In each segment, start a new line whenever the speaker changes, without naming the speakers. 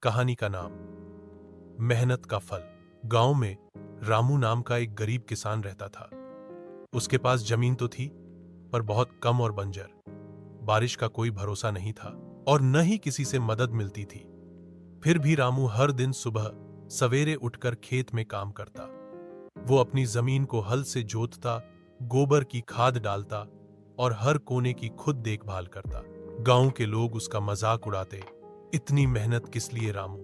कहानी का नाम मेहनत का फल। गांव में रामू नाम का एक गरीब किसान रहता था। उसके पास जमीन तो थी, पर बहुत कम और बंजर। बारिश का कोई भरोसा नहीं था और न ही किसी से मदद मिलती थी। फिर भी रामू हर दिन सुबह सवेरे उठकर खेत में काम करता। वो अपनी जमीन को हल से जोतता, गोबर की खाद डालता और हर कोने की खुद देखभाल करता। गांव के लोग उसका मजाक उड़ाते, इतनी मेहनत किस लिए रामू,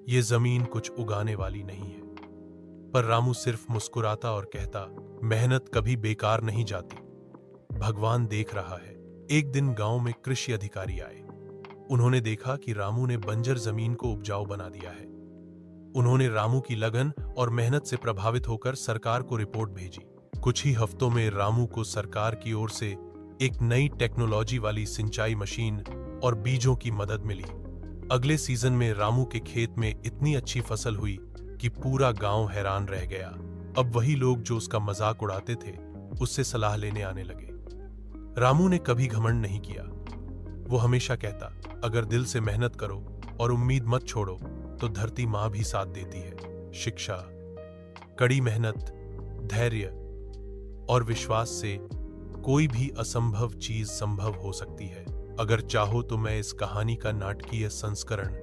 ये जमीन कुछ उगाने वाली नहीं है। पर रामू सिर्फ मुस्कुराता और कहता, मेहनत कभी बेकार नहीं जाती, भगवान देख रहा है। एक दिन गांव में कृषि अधिकारी आए। उन्होंने देखा कि रामू ने बंजर जमीन को उपजाऊ बना दिया है। उन्होंने रामू की लगन और मेहनत से प्रभावित होकर सरकार को रिपोर्ट भेजी। कुछ ही हफ्तों में रामू को सरकार की ओर से एक नई टेक्नोलॉजी वाली सिंचाई मशीन और बीजों की मदद मिली। अगले सीजन में रामू के खेत में इतनी अच्छी फसल हुई कि पूरा गांव हैरान रह गया। अब वही लोग जो उसका मजाक उड़ाते थे, उससे सलाह लेने आने लगे। रामू ने कभी घमंड नहीं किया। वो हमेशा कहता, अगर दिल से मेहनत करो और उम्मीद मत छोड़ो तो धरती माँ भी साथ देती है। शिक्षा, कड़ी मेहनत, धैर्य और विश्वास से कोई भी असंभव चीज संभव हो सकती है। अगर चाहो तो मैं इस कहानी का नाटकीय संस्करण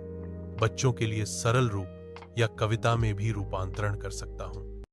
बच्चों के लिए सरल रूप या कविता में भी रूपांतरण कर सकता हूं।